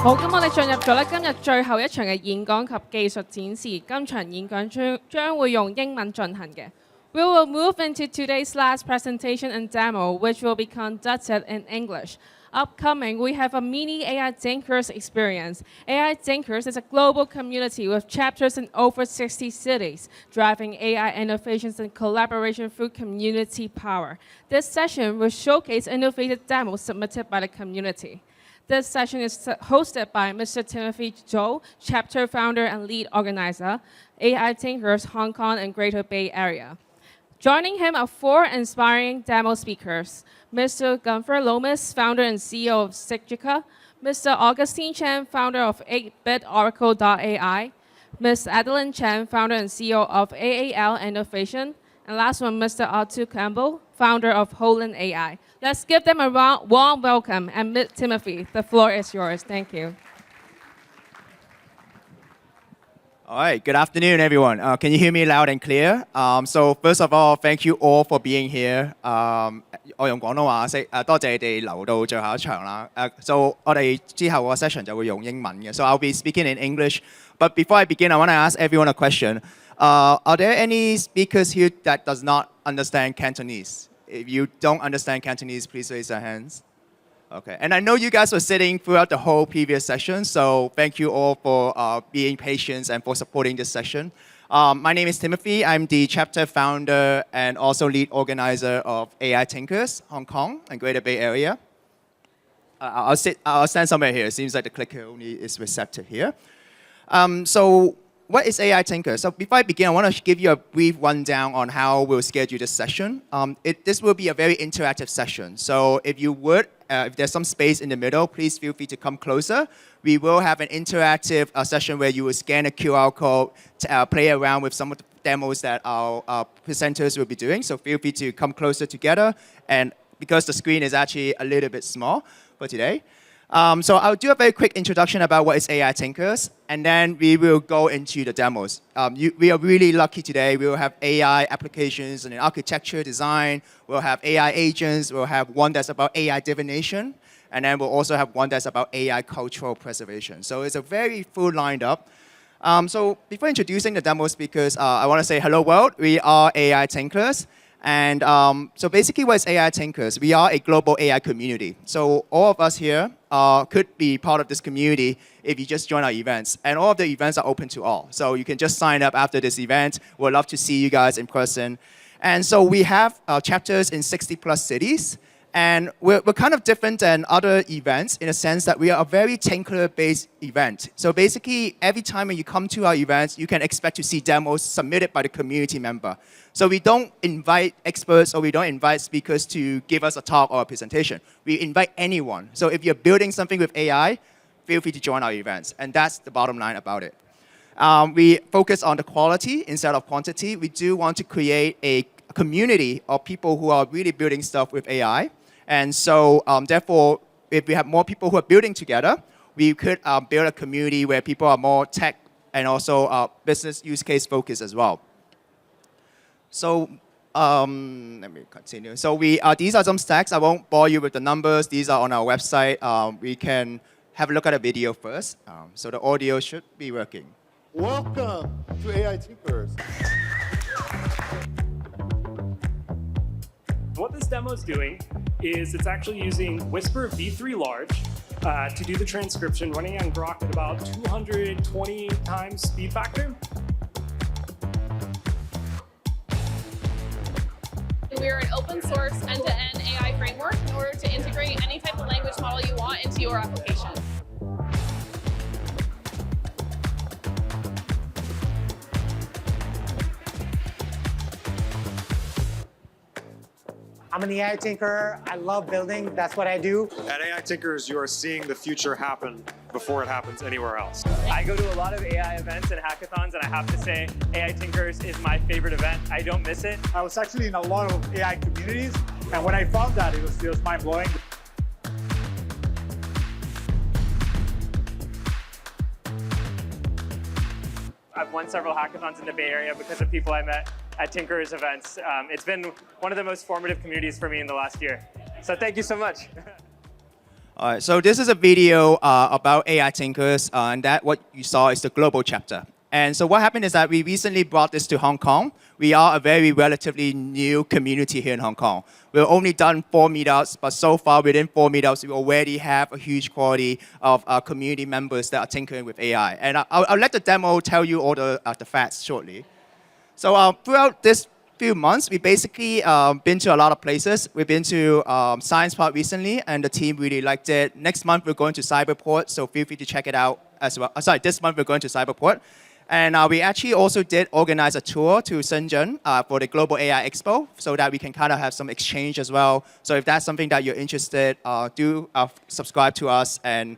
好，咁我哋進入咗咧今日最後一場嘅演講及技術展示。今場演講將會用英文進行嘅。We will move into today's last presentation and demo, which will be conducted in English. Upcoming, we have a mini AI Thinkers experience. AI Thinkers is a global community with chapters in over 60 cities, driving AI innovations and collaboration through community power. This session will showcase innovative demos submitted by the community. This session is hosted by Mr. Timothy Chau, chapter founder and lead organizer, AI Thinkers, Hong Kong and Greater Bay Area. Joining him are 4 inspiring demo speakers. Mr. Guenther Lomas, founder and CEO of Stigica, Mr. Augustin Chen, founder of 8BitOracle.ai, Ms. Adeline Chen, founder and CEO of AAL Innovation, and last one, Mr. Atul Kamble, founder of Holon AI. Let's give them a warm welcome. And Timothy, the floor is yours. Thank you. All right, good afternoon, everyone. Can you hear me loud and clear? So first of all, thank you all for being here. 我用廣東話識，多謝你哋留到最後一場啦。So 我哋之後個 session 就會用英文嘅。So I'll be speaking in English. But before I begin, I want to ask everyone a question. Are there any speakers here that does not understand Cantonese? If you don't understand Cantonese, please raise your hands. Okay, and I know you guys were sitting throughout the whole previous session, so thank you all for being patient and for supporting this session. My name is Timothy. I'm the chapter founder and also lead organizer of AI Thinkers, Hong Kong and Greater Bay Area. I'll stand somewhere here. It seems like the clicker only is receptive here. So what is AI Thinkers? So before I begin, I want to give you a brief rundown on how we'll schedule this session. This will be a very interactive session. So if you would, if there's some space in the middle, please feel free to come closer. We will have an interactive session where you will scan a QR code to play around with some of the demos that our presenters will be doing. So feel free to come closer together. And because the screen is actually a little bit small for today. So I'll do a very quick introduction about what is AI Thinkers, and then we will go into the demos. We are really lucky today. We will have AI applications and architecture design. We'll have AI agents. We'll have one that's about AI divination. And then we'll also have one that's about AI cultural preservation. So it's a very full lined up. So before introducing the demo speakers, I want to say hello world. We are AI Thinkers. And so basically what is AI Thinkers? We are a global AI community. So all of us here could be part of this community if you just join our events. And all of the events are open to all. So you can just sign up after this event. We'd love to see you guys in person. And so we have chapters in 60 plus cities. And we're kind of different than other events in a sense that we are a very Tinker-based event. So basically, every time when you come to our events, you can expect to see demos submitted by the community member. So we don't invite experts or we don't invite speakers to give us a talk or a presentation. We invite anyone. So if you're building something with AI, feel free to join our events. And that's the bottom line about it. We focus on the quality instead of quantity. We do want to create a community of people who are really building stuff with AI. And so, therefore, if we have more people who are building together, we could build a community where people are more tech and also business use case focused as well. So, let me continue. So these are some stacks. I won't bore you with the numbers. These are on our website. We can have a look at a video first. So the audio should be working. Welcome to AI Thinkers. What this demo is doing is it's actually using Whisper v3 Large to do the transcription, running on Grok at about 220 times speed factor. We're an open source end-to-end AI framework in order to integrate any type of language model you want into your application. I'm an AI thinker. I love building. That's what I do. At AI Thinkers, you are seeing the future happen before it happens anywhere else. I go to a lot of AI events and hackathons, and I have to say, AI Thinkers is my favorite event. I don't miss it. I was actually in a lot of AI communities, and when I found that, it was mind-blowing. I've won several hackathons in the Bay Area because of people I met at Tinker's events. It's been one of the most formative communities for me in the last year. So thank you so much. All right, so this is a video about AI Tinkers, and that what you saw is the global chapter. And so what happened is that we recently brought this to Hong Kong. We are a very relatively new community here in Hong Kong. We've only done 4 meetups, but so far within 4 meetups, we already have a huge quality of community members that are tinkering with AI. And I'll let the demo tell you all the facts shortly. So throughout this few months, we basically been to a lot of places. We've been to Science Park recently, and the team really liked it. Next month, we're going to Cyberport, so feel free to check it out as well. Sorry, this month, we're going to Cyberport. And we actually also did organize a tour to Shenzhen for the Global AI Expo so that we can kind of have some exchange as well. So if that's something that you're interested, do subscribe to us and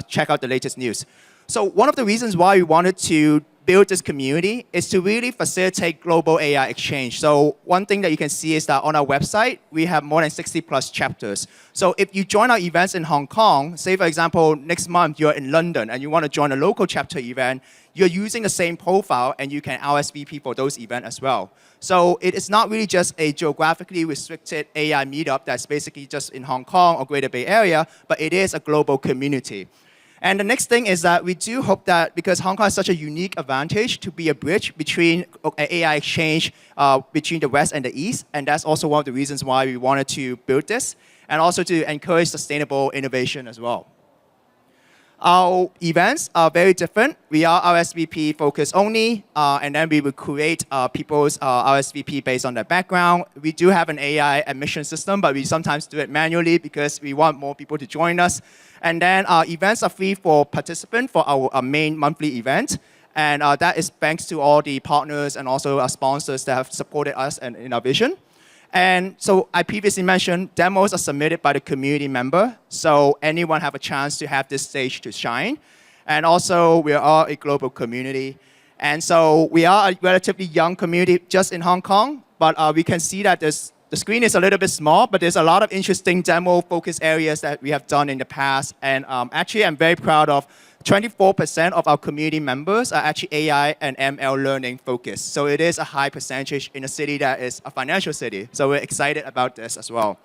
check out the latest news. So one of the reasons why we wanted to build this community is to really facilitate global AI exchange. So one thing that you can see is that on our website, we have more than 60 plus chapters. So if you join our events in Hong Kong, say for example, next month you're in London and you want to join a local chapter event, you're using the same profile and you can RSVP for those events as well. So it is not really just a geographically restricted AI meetup that's basically just in Hong Kong or Greater Bay Area, but it is a global community. And the next thing is that we do hope that because Hong Kong has such a unique advantage to be a bridge between AI exchange between the West and the East, and that's also one of the reasons why we wanted to build this, and also to encourage sustainable innovation as well. Our events are very different. We are RSVP focused only, and then we will create people's RSVP based on their background. We do have an AI admission system, but we sometimes do it manually because we want more people to join us. And then our events are free for participants for our main monthly event. And that is thanks to all the partners and also our sponsors that have supported us and in our vision. And so I previously mentioned demos are submitted by the community member. So anyone have a chance to have this stage to shine. And also we are a global community. And so we are a relatively young community just in Hong Kong, but we can see that the screen is a little bit small, but there's a lot of interesting demo focus areas that we have done in the past. And actually, I'm very proud of 24% of our community members are actually AI and ML learning focused. So it is a high percentage in a city that is a financial city. So we're excited about this as well.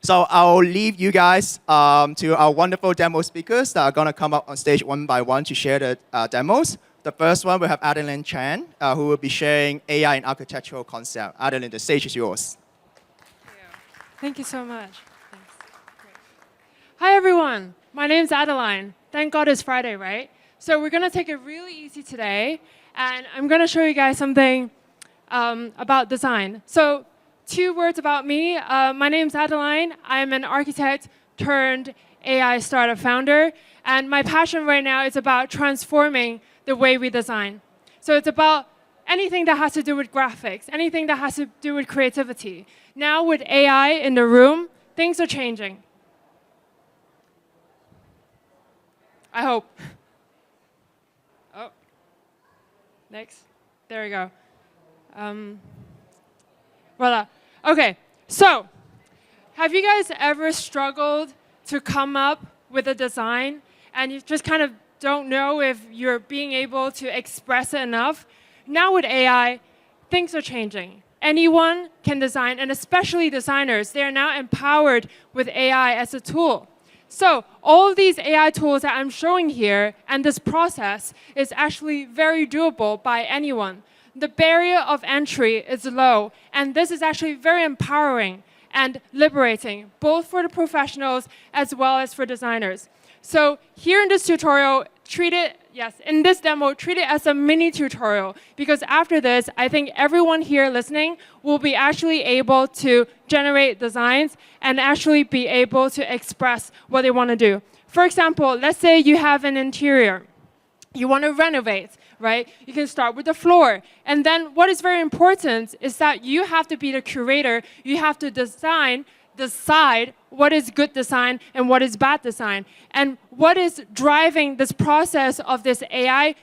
So I'll leave you guys to our wonderful demo speakers that are going to come up on stage one by one to share the demos. The first one, we have Adeline Chan, who will be sharing AI and architectural concept. Adeline, the stage is yours. Thank you so much. Thanks. Great. Hi, everyone. My name's Adeline. Thank God it's Friday, right? So we're going to take it really easy today, and I'm going to show you guys something about design. So 2 words about me. My name's Adeline. I'm an architect turned AI startup founder, and my passion right now is about transforming the way we design. So it's about anything that has to do with graphics, anything that has to do with creativity. Now with AI in the room, things are changing. I hope. Oh, next. There we go. Voila. Okay, so have you guys ever struggled to come up with a design and you just kind of don't know if you're being able to express it enough? Now with AI, things are changing. Anyone can design, and especially designers. They are now empowered with AI as a tool. So all of these AI tools that I'm showing here and this process is actually very doable by anyone. The barrier of entry is low, and this is actually very empowering and liberating, both for the professionals as well as for designers. So here in this tutorial, in this demo, treat it as a mini tutorial, because after this, I think everyone here listening will be actually able to generate designs and actually be able to express what they want to do. For example, let's say you have an interior. You want to renovate, right? You can start with the floor. And then what is very important is that you have to be the curator. You have to decide what is good design and what is bad design. And what is driving this process of this AI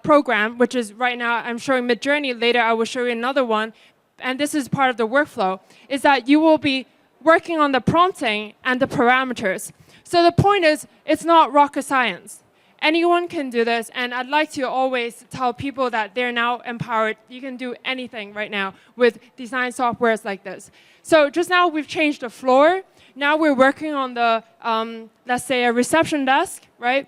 program, which is right now I'm showing Midjourney, later I will show you another one, and this is part of the workflow, is that you will be working on the prompting and the parameters. So the point is, it's not rocket science. anyone can do this, and I'd like to always tell people that they're now empowered. You can do anything right now with design softwares like this. So just now we've changed the floor. Now we're working on the, let's say, a reception desk, right?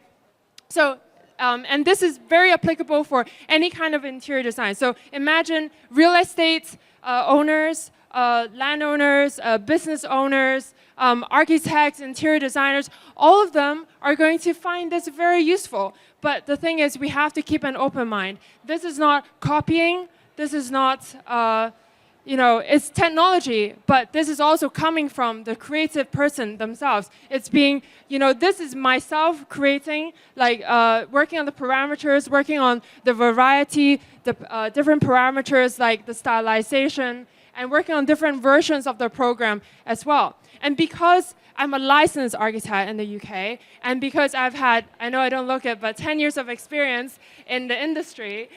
So, and this is very applicable for any kind of interior design. So imagine real estate owners, landowners, business owners, architects, interior designers, all of them are going to find this very useful. But the thing is, we have to keep an open mind. This is not copying. This is not, it's technology, but this is also coming from the creative person themselves. It's being, this is myself creating, like working on the parameters, working on the variety, the different parameters like the stylization, and working on different versions of the program as well. And because I'm a licensed architect in the UK, and because I've had, I know I don't look it, but 10 years of experience in the industry,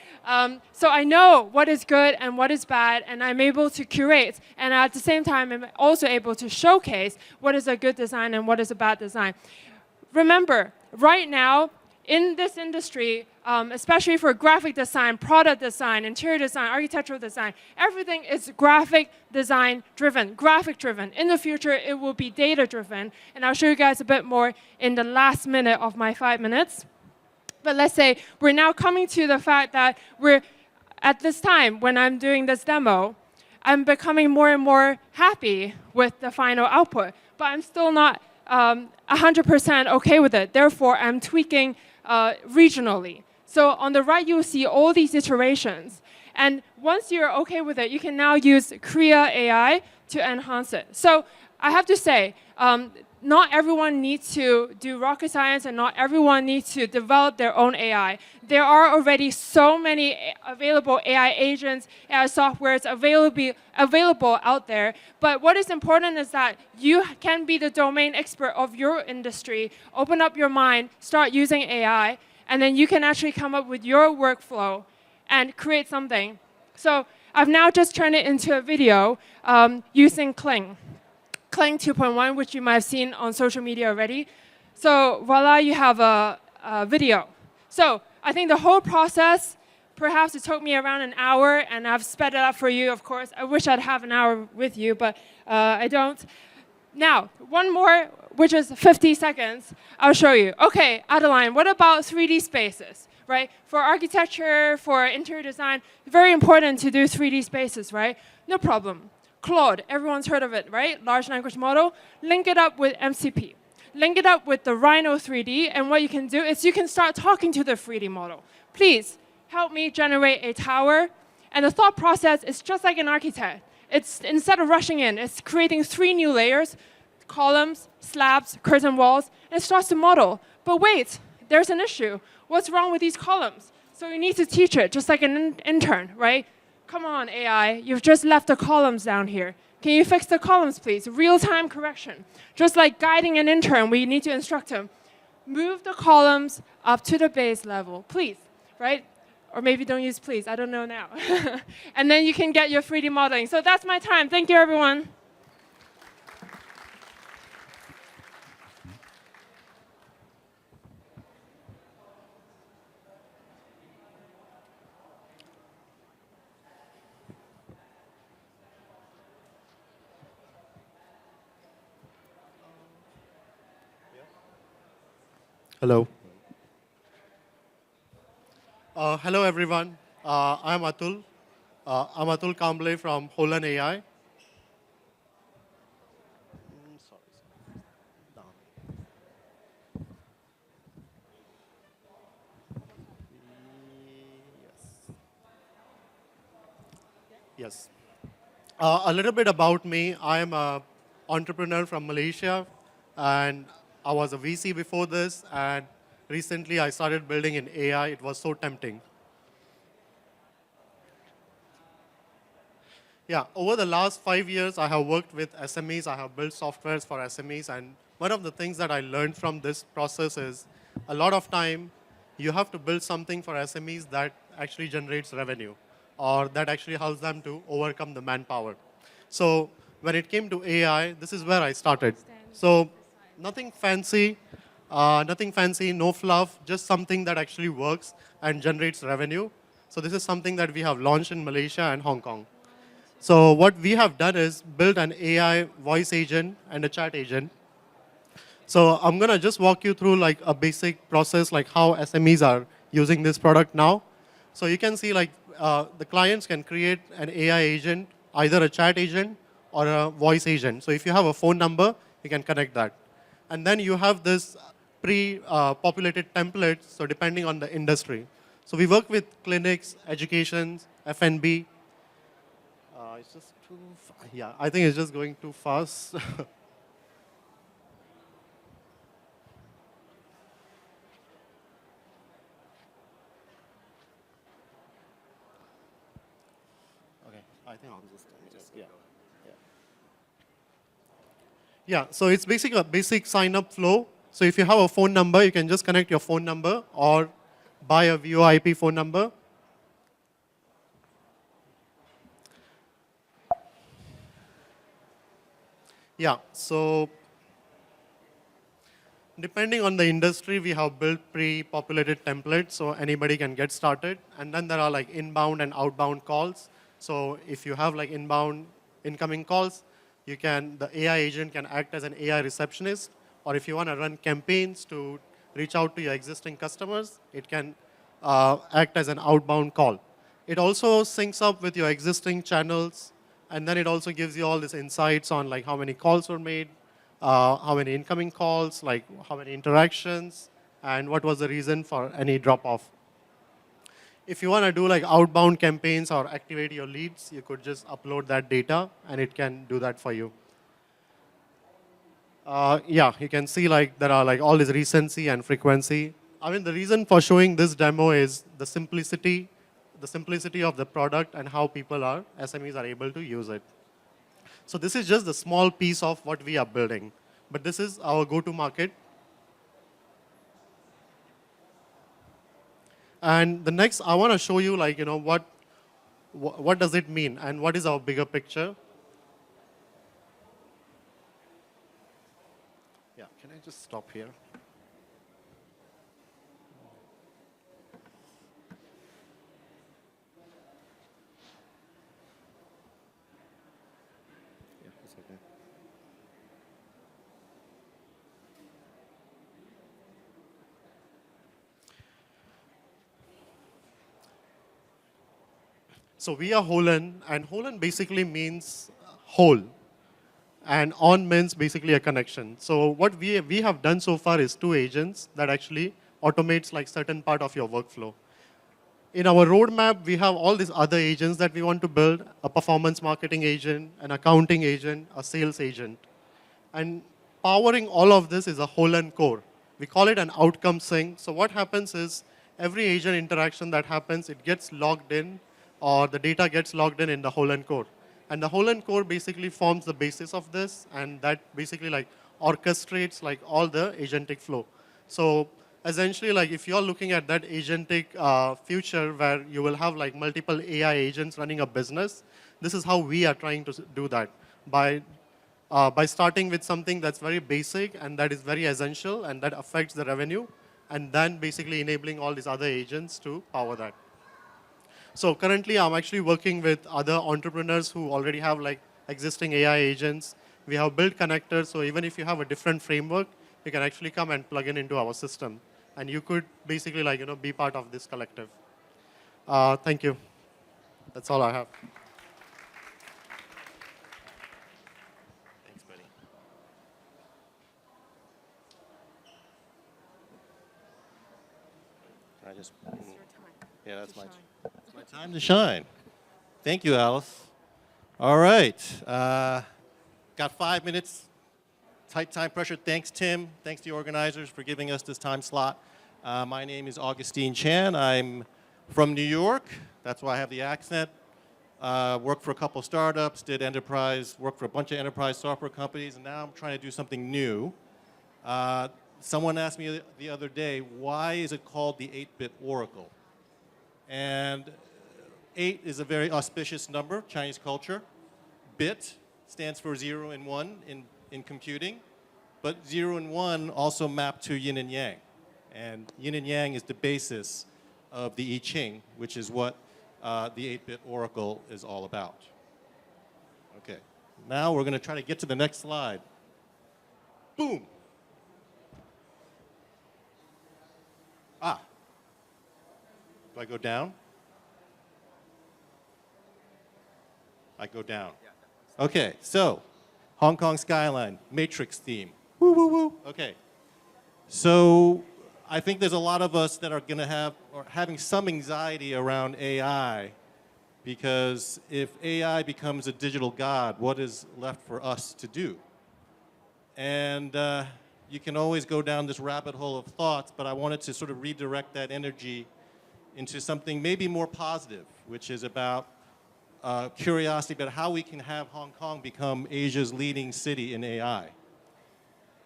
so I know what is good and what is bad, and I'm able to curate, and at the same time, I'm also able to showcase what is a good design and what is a bad design. Remember, right now, in this industry, especially for graphic design, product design, interior design, architectural design, everything is graphic design driven, graphic driven. In the future, it will be data driven. And I'll show you guys a bit more in the last minute of my 5 minutes. But let's say we're now coming to the fact that we're, at this time, when I'm doing this demo, I'm becoming more and more happy with the final output. But I'm still not 100% okay with it. Therefore, I'm tweaking regionally. So on the right, you'll see all these iterations. And once you're okay with it, you can now use Krea AI to enhance it. So I have to say, not everyone needs to do rocket science, and not everyone needs to develop their own AI. There are already so many available AI agents, AI softwares available out there. But what is important is that you can be the domain expert of your industry, open up your mind, start using AI, and then you can actually come up with your workflow and create something. So I've now just turned it into a video using Kling 2.1, which you might have seen on social media already. So voila, you have a video. So I think the whole process, perhaps it took me around an hour, and I've sped it up for you, of course. I wish I'd have an hour with you, but I don't. Now, one more, which is 50 seconds, I'll show you. Okay, Adeline, what about 3D spaces, right? For architecture, for interior design, very important to do 3D spaces, right? No problem. Claude, everyone's heard of it, right? Large language model. Link it up with MCP. Link it up with the Rhino 3D, and what you can do is you can start talking to the 3D model. Please, help me generate a tower. And the thought process is just like an architect. It's, instead of rushing in, it's creating 3 new layers, columns, slabs, curtain walls, and it starts to model. But wait, there's an issue. What's wrong with these columns? So you need to teach it, just like an intern, right? Come on, AI, you've just left the columns down here. Can you fix the columns, please? Real-time correction. Just like guiding an intern, we need to instruct him. Move the columns up to the base level, please, right? Or maybe don't use please, I don't know now. And then you can get your 3D modeling. So that's my time. Thank you, everyone. Hello. Hello, everyone. I'm Atul. I'm Atul Kamble from Holon AI. Yes. A little bit about me. I am an entrepreneur from Malaysia, and I was a VC before this, and recently I started building in AI. It was so tempting. Yeah, over the last 5 years, I have worked with SMEs. I have built softwares for SMEs, and one of the things that I learned from this process is a lot of time you have to build something for SMEs that actually generates revenue, or that actually helps them to overcome the manpower. So when it came to AI, this is where I started. So nothing fancy. Nothing fancy, no fluff, just something that actually works and generates revenue. So this is something that we have launched in Malaysia and Hong Kong. So what we have done is build an AI voice agent and a chat agent. So I'm going to just walk you through like a basic process, like how SMEs are using this product now. So you can see like the clients can create an AI agent, either a chat agent or a voice agent. So if you have a phone number, you can connect that. And then you have this pre-populated templates, so depending on the industry. So we work with clinics, education, F&B. It's just too, yeah, I think it's just going too fast. I think I'll just yeah. Yeah, so it's basically a basic sign-up flow. So if you have a phone number, you can just connect your phone number or buy a VoIP phone number. Yeah, so depending on the industry, we have built pre-populated templates so anybody can get started. And then there are like inbound and outbound calls. So if you have like inbound incoming calls, the AI agent can act as an AI receptionist. Or if you want to run campaigns to reach out to your existing customers, it can act as an outbound call. It also syncs up with your existing channels, and then it also gives you all these insights on like how many calls were made, how many incoming calls, like how many interactions, and what was the reason for any drop-off. If you want to do like outbound campaigns or activate your leads, you could just upload that data and it can do that for you. Yeah, you can see like there are like all this recency and frequency. I mean, the reason for showing this demo is the simplicity of the product and how SMEs are able to use it. So this is just the small piece of what we are building. But this is our go-to-market. And the next, I want to show you like, what does it mean and what is our bigger picture. Yeah, can I just stop here? Yeah, it's okay. So we are Holon, and Holon basically means whole, and on means basically a connection. So what we have done so far is 2 agents that actually automates like certain part of your workflow. In our roadmap, we have all these other agents that we want to build, a performance marketing agent, an accounting agent, a sales agent. And powering all of this is a Holon core. We call it an outcome sync. So what happens is every agent interaction that happens, it gets logged in, or the data gets logged in the Holon core. And the Holon core basically forms the basis of this, and that basically like orchestrates like all the agentic flow. So essentially, like if you're looking at that agentic future where you will have like multiple AI agents running a business, this is how we are trying to do that by starting with something that's very basic and that is very essential and that affects the revenue, and then basically enabling all these other agents to power that. So currently, I'm actually working with other entrepreneurs who already have like existing AI agents. We have built connectors, so even if you have a different framework, you can actually come and plug in into our system. And you could basically like, be part of this collective. Thank you. That's all I have. Thanks, buddy. I just, yeah, that's my time to shine. Thank you, Alice. All right. Got 5 minutes. Tight time pressure. Thanks, Tim. Thanks to the organizers for giving us this time slot. My name is Augustin Chan. I'm from New York. That's why I have the accent. Worked for a couple startups, did enterprise, worked for a bunch of enterprise software companies, and now I'm trying to do something new. Someone asked me the other day, why is it called the 8-bit Oracle? And 8 is a very auspicious number, Chinese culture. Bit stands for 0 and 1 in computing. but 0 and 1 also map to yin and yang. And yin and yang is the basis of the I Ching, which is what the 8-bit oracle is all about. Okay, now we're going to try to get to the next slide. Boom. Ah. Do I go down? I go down. Okay, so Hong Kong skyline, Matrix theme. Woo, woo, woo. Okay. So I think there's a lot of us that are going to have or having some anxiety around AI, because if AI becomes a digital god, what is left for us to do? And you can always go down this rabbit hole of thoughts, but I wanted to sort of redirect that energy into something maybe more positive, which is about curiosity about how we can have Hong Kong become Asia's leading city in AI.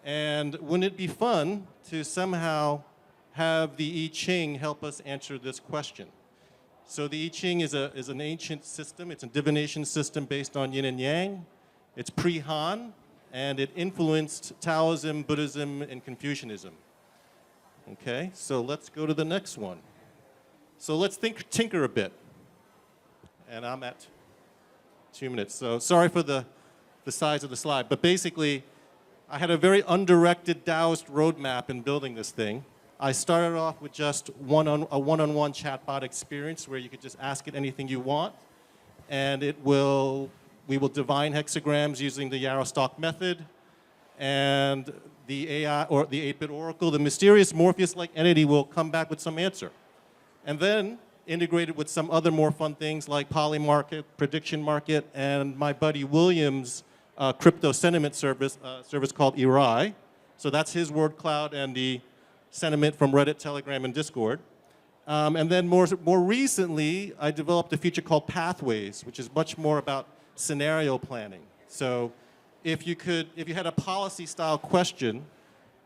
And wouldn't it be fun to somehow have the I Ching help us answer this question? So the I Ching is an ancient system. It's a divination system based on yin and yang. It's pre-Han, and it influenced Taoism, Buddhism, and Confucianism. Okay, so let's go to the next one. So let's tinker a bit. And I'm at 2 minutes. So sorry for the size of the slide. But basically, I had a very undirected Taoist roadmap in building this thing. I started off with just a one-on-one chatbot experience where you could just ask it anything you want. And we will divine hexagrams using the Yarrow-Stock method. And the AI, or the 8-bit oracle, the mysterious Morpheus-like entity will come back with some answer. And then integrated with some other more fun things like Polymarket, Prediction Market, and my buddy William's crypto sentiment service called Irai. So that's his word cloud and the sentiment from Reddit, Telegram, and Discord. And then more recently, I developed a feature called Pathways, which is much more about scenario planning. So if you had a policy-style question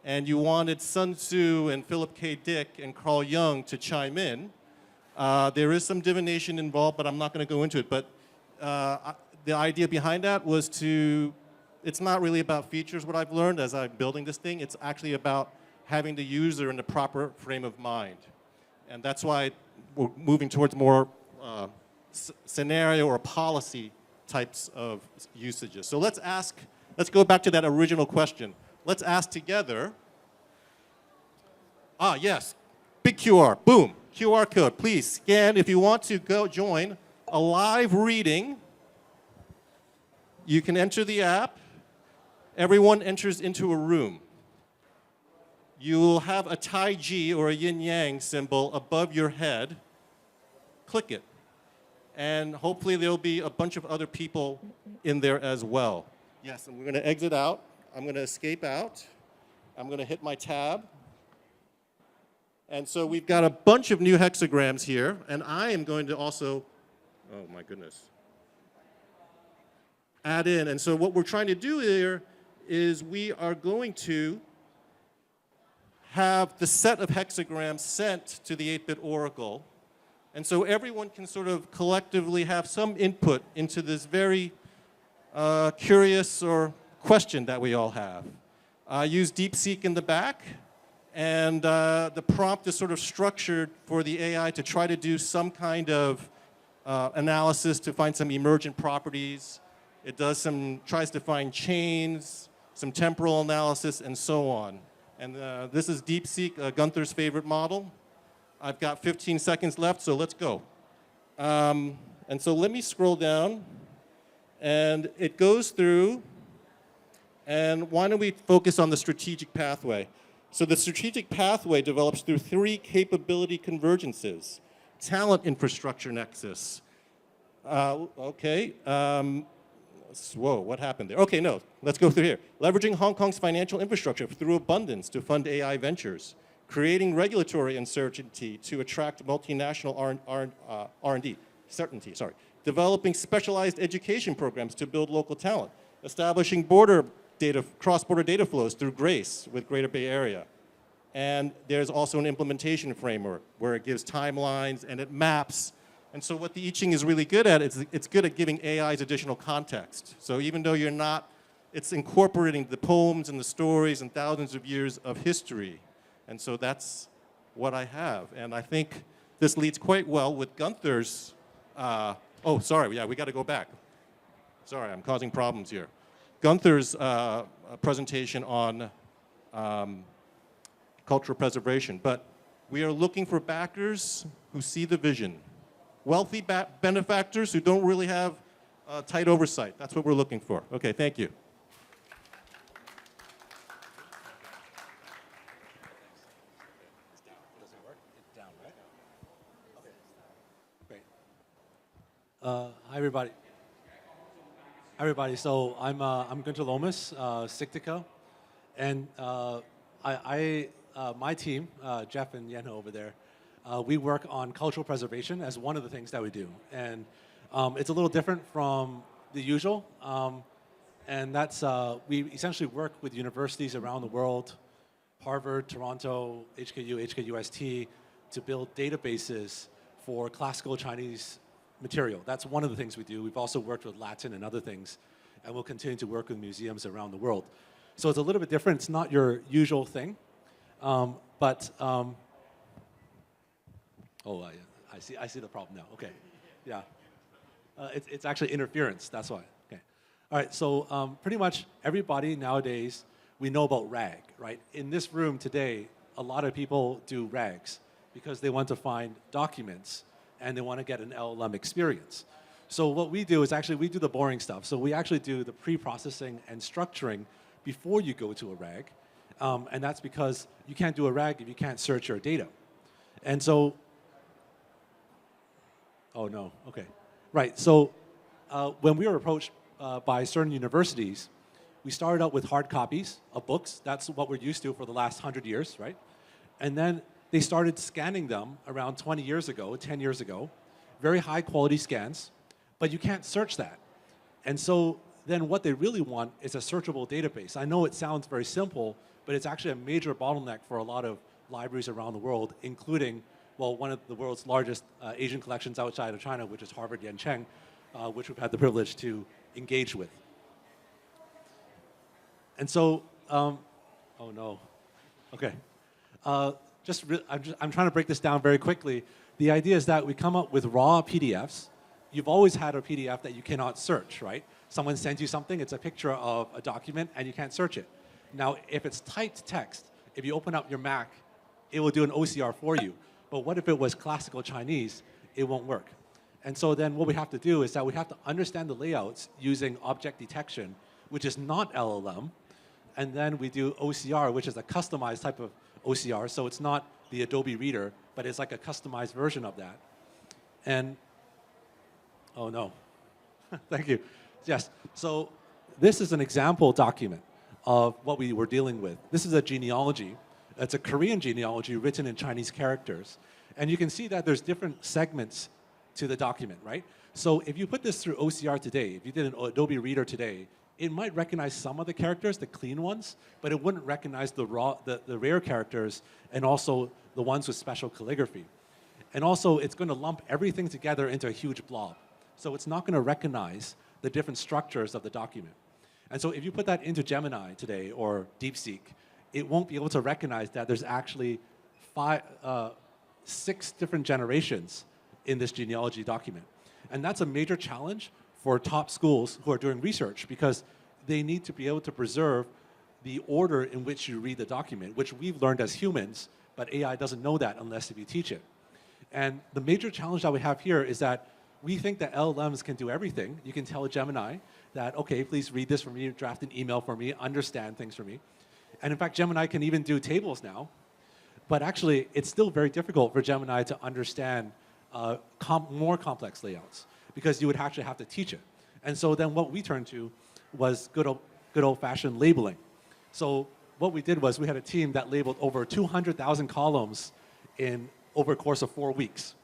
and you wanted Sun Tzu and Philip K. Dick and Carl Jung to chime in, there is some divination involved, but I'm not going to go into it. But the idea behind that was it's not really about features, what I've learned as I'm building this thing. It's actually about having the user in the proper frame of mind. And that's why we're moving towards more scenario or policy types of usages. So let's go back to that original question. Let's ask together. Ah, yes, big QR, boom. QR code, please scan if you want to go join a live reading. You can enter the app. Everyone enters into a room. You will have a Tai Chi or a yin-yang symbol above your head. Click it. And hopefully there'll be a bunch of other people in there as well. Yes, and we're going to exit out. I'm going to escape out. I'm going to hit my tab. And so we've got a bunch of new hexagrams here, and I am going to also, oh my goodness, add in. And so what we're trying to do here is we are going to have the set of hexagrams sent to the 8-bit oracle. And so everyone can sort of collectively have some input into this very curious or question that we all have. Use DeepSeek in the back. And the prompt is sort of structured for the AI to try to do some kind of analysis to find some emergent properties. It tries to find chains, some temporal analysis, and so on. And this is DeepSeek, Guenther's favorite model. I've got 15 seconds left, so let's go. And so let me scroll down. And it goes through. And why don't we focus on the strategic pathway? So the strategic pathway develops through 3 capability convergences. Talent infrastructure nexus. Okay. Whoa, what happened there? Okay, no, let's go through here. Leveraging Hong Kong's financial infrastructure through abundance to fund AI ventures. Creating regulatory uncertainty to attract multinational R&D. Certainty, sorry. Developing specialized education programs to build local talent. Establishing cross-border data flows through GRACE with Greater Bay Area. And there's also an implementation framework where it gives timelines and it maps. And so what the I Ching is really good at is it's good at giving AIs additional context. So even though you're not it's incorporating the poems and the stories and thousands of years of history. And so that's what I have. And I think this leads quite well with Guenther's, oh, sorry, yeah, we got to go back. Sorry, I'm causing problems here. Guenther's presentation on cultural preservation. But we are looking for backers who see the vision. Wealthy benefactors who don't really have tight oversight. That's what we're looking for. Okay, thank you. Hi, everybody. Hi, everybody. So I'm Guenther Lomas, Stigica, and my team, Jeff and Yen over there, we work on cultural preservation as one of the things that we do, and it's a little different from the usual, and that's we essentially work with universities around the world, Harvard, Toronto, HKU, HKUST, to build databases for classical Chinese material. That's one of the things we do. We've also worked with Latin and other things, and we'll continue to work with museums around the world. So it's a little bit different. It's not your usual thing, oh, I see the problem now. Okay, yeah, it's actually interference. That's why. Okay, all right. So pretty much everybody nowadays, we know about RAG, right? In this room today, a lot of people do RAGs because they want to find documents and they want to get an LLM experience. So what we do is actually we do the boring stuff. So we actually do the pre-processing and structuring before you go to a RAG. And that's because you can't do a RAG if you can't search your data. And so, oh no, okay. Right, so when we were approached by certain universities, we started out with hard copies of books. That's what we're used to for the last 100 years, right? And then they started scanning them around 20 years ago, 10 years ago, very high quality scans, but you can't search that. And so then what they really want is a searchable database. I know it sounds very simple, but it's actually a major bottleneck for a lot of libraries around the world, including, well, one of the world's largest Asian collections outside of China, which is Harvard Yencheng, which we've had the privilege to engage with. And so, oh no, okay. I'm trying to break this down very quickly. The idea is that we come up with raw PDFs. You've always had a PDF that you cannot search, right? Someone sends you something, it's a picture of a document, and you can't search it. Now, if it's typed text, if you open up your Mac, it will do an OCR for you. But what if it was classical Chinese? It won't work. And so then what we have to do is that we have to understand the layouts using object detection, which is not LLM. And then we do OCR, which is a customized type of OCR. So it's not the Adobe Reader, but it's like a customized version of that. And, oh no, thank you. Yes, so this is an example document of what we were dealing with. This is a genealogy. It's a Korean genealogy written in Chinese characters. And you can see that there's different segments to the document, right? So if you put this through OCR today, if you did an Adobe Reader today, it might recognize some of the characters, the clean ones, but it wouldn't recognize the rare characters and also the ones with special calligraphy. And also, it's going to lump everything together into a huge blob. So it's not going to recognize the different structures of the document. And so if you put that into Gemini today or DeepSeek, it won't be able to recognize that there's actually 6 different generations in this genealogy document. And that's a major challenge for top schools who are doing research because they need to be able to preserve the order in which you read the document, which we've learned as humans, but AI doesn't know that unless if you teach it. And the major challenge that we have here is that we think that LLMs can do everything. You can tell Gemini that, okay, please read this for me, draft an email for me, understand things for me. And in fact, Gemini can even do tables now. But actually, it's still very difficult for Gemini to understand more complex layouts because you would actually have to teach it. And so then what we turned to was good old-fashioned labeling. So what we did was we had a team that labeled over 200,000 columns over a course of 4 weeks.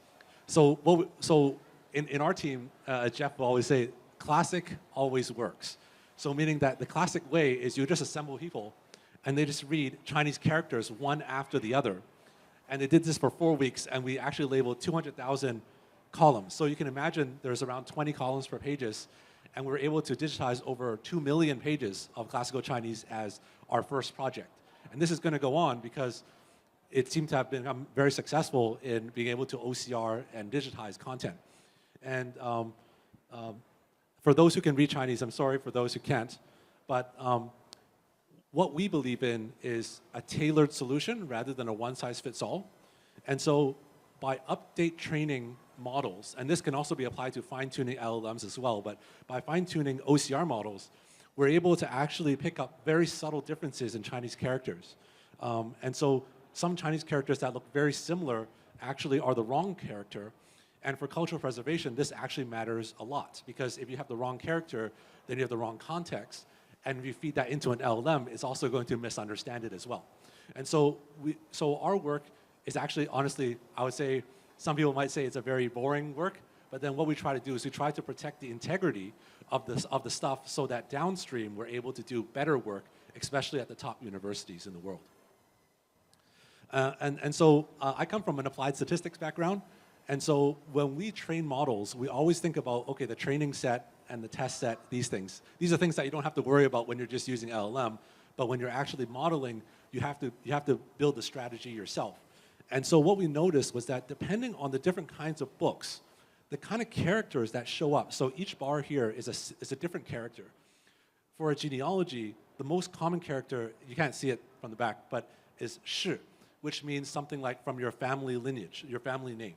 So in our team, Jeff will always say, classic always works. So meaning that the classic way is you just assemble people and they just read Chinese characters one after the other. And they did this for 4 weeks, and we actually labeled 200,000 columns. So you can imagine there's around 20 columns per pages. And we were able to digitize over 2 million pages of classical Chinese as our first project. And this is going to go on because it seemed to have become very successful in being able to OCR and digitize content. And for those who can read Chinese, I'm sorry for those who can't, but what we believe in is a tailored solution rather than a one-size-fits-all. And so by update training models, and this can also be applied to fine-tuning LLMs as well, but by fine-tuning OCR models, we're able to actually pick up very subtle differences in Chinese characters. And so some Chinese characters that look very similar actually are the wrong character. And for cultural preservation, this actually matters a lot, because if you have the wrong character, then you have the wrong context. And if you feed that into an LLM, it's also going to misunderstand it as well. And so, our work is actually, honestly, I would say, some people might say it's a very boring work, but then what we try to do is we try to protect the integrity of the stuff so that downstream we're able to do better work, especially at the top universities in the world. So I come from an applied statistics background, and so when we train models, we always think about, okay, the training set and the test set, these things. These are things that you don't have to worry about when you're just using LLM, but when you're actually modeling, you have to build the strategy yourself. And so what we noticed was that depending on the different kinds of books, the kind of characters that show up, so each bar here is a different character. For a genealogy, the most common character, you can't see it from the back, but is shi, which means something like from your family lineage, your family name.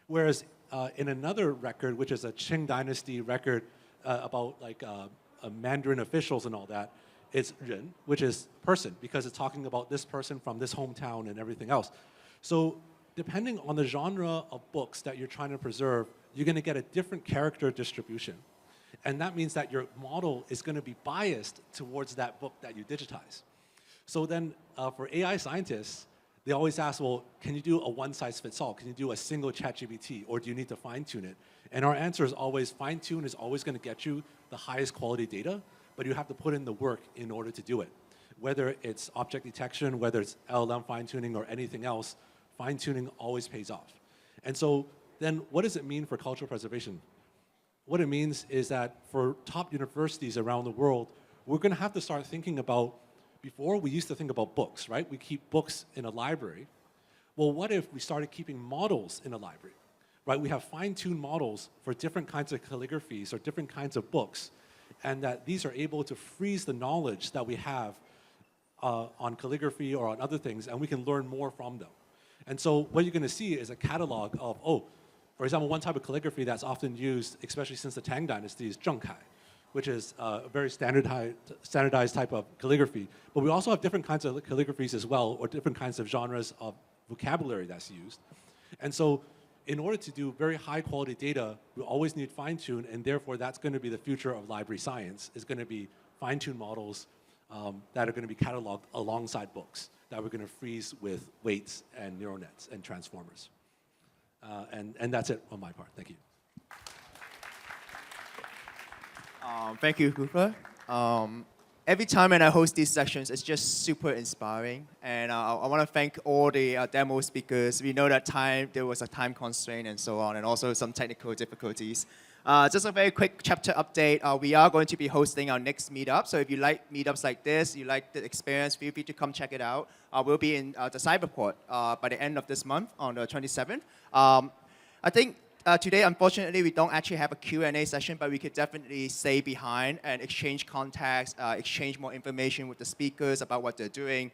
Whereas in another record, which is a Qing dynasty record about like Mandarin officials and all that, it's ren, which is person, because it's talking about this person from this hometown and everything else. So depending on the genre of books that you're trying to preserve, you're going to get a different character distribution. And that means that your model is going to be biased towards that book that you digitize. So then for AI scientists, they always ask, well, can you do a one-size-fits-all? Can you do a single ChatGPT, or do you need to fine-tune it? And our answer is always, fine-tune is always going to get you the highest quality data, but you have to put in the work in order to do it. Whether it's object detection, whether it's LLM fine-tuning or anything else, fine-tuning always pays off. And so then what does it mean for cultural preservation? What it means is that for top universities around the world, we're going to have to start thinking about, before we used to think about books, right? We keep books in a library. Well, what if we started keeping models in a library, right? We have fine-tuned models for different kinds of calligraphies or different kinds of books, and that these are able to freeze the knowledge that we have on calligraphy or on other things, and we can learn more from them. And so what you're going to see is a catalog of, for example, one type of calligraphy that's often used, especially since the Tang Dynasty, is zhengkai, which is a very standardized type of calligraphy. But we also have different kinds of calligraphies as well, or different kinds of genres of vocabulary that's used. And so in order to do very high quality data, we always need fine-tune, and therefore that's going to be the future of library science, is going to be fine-tuned models that are going to be cataloged alongside books that we're going to freeze with weights and neural nets and transformers. And that's it on my part. Thank you. Thank you, Cooper. Every time when I host these sessions, it's just super inspiring. And I want to thank all the demo speakers. We know that there was a time constraint and so on, and also some technical difficulties. Just a very quick chapter update. We are going to be hosting our next meetup. So if you like meetups like this, you like the experience, feel free to come check it out. We'll be in the Cyberport by the end of this month on the 27th. I think today, unfortunately, we don't actually have a Q&A session, but we could definitely stay behind and exchange contacts, exchange more information with the speakers about what they're doing.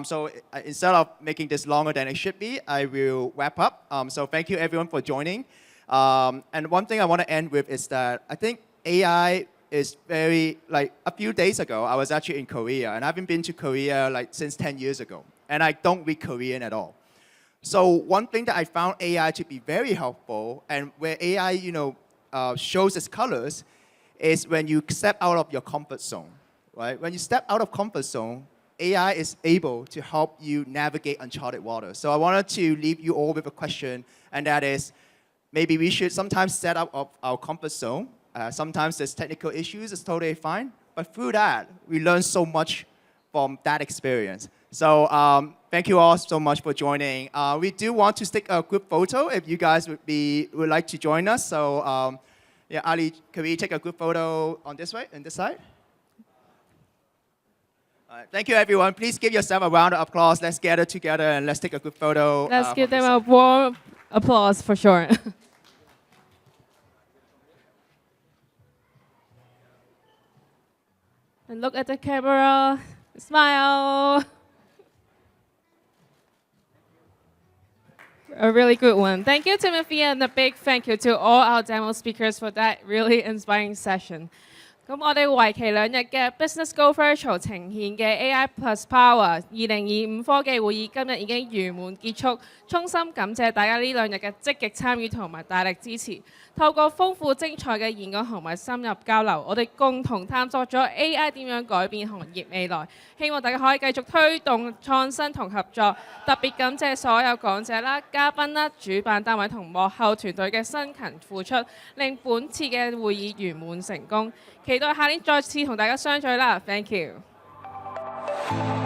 So instead of making this longer than it should be, I will wrap up. So thank you, everyone, for joining. And one thing I want to end with is that I think AI is like a few days ago, I was actually in Korea, and I haven't been to Korea like since 10 years ago, and I don't read Korean at all. So one thing that I found AI to be very helpful, and where AI, shows its colors, is when you step out of your comfort zone, right? When you step out of comfort zone, AI is able to help you navigate uncharted waters. So I wanted to leave you all with a question, and that is, maybe we should sometimes step out of our comfort zone. Sometimes there's technical issues, it's totally fine. But through that, we learn so much from that experience. So thank you all so much for joining. We do want to stick a group photo if you guys would like to join us. So Yeah, Ali, can we take a group photo on this way, on this side? All right, thank you, everyone. Please give yourself a round of applause. Let's gather together and let's take a group photo. Let's give them a warm applause for sure. And look at the camera. Smile. A really good one. Thank you, Timothy, and a big thank you to all our demo speakers for that really inspiring session. 咁我哋為期2日嘅 Business Go Virtual 呈現嘅 AI Plus Power 2025科技會議今日已經圓滿結束，衷心感謝大家呢2日嘅積極參與同埋大力支持。透過豐富精彩嘅演講同埋深入交流，我哋共同探索咗 AI 點樣改變行業未來。希望大家可以繼續推動創新同合作。特別感謝所有講者啦、嘉賓啦、主辦單位同幕後團隊嘅辛勤付出，令本次嘅會議圓滿成功。期待下年再次同大家相聚啦 ！Thank you。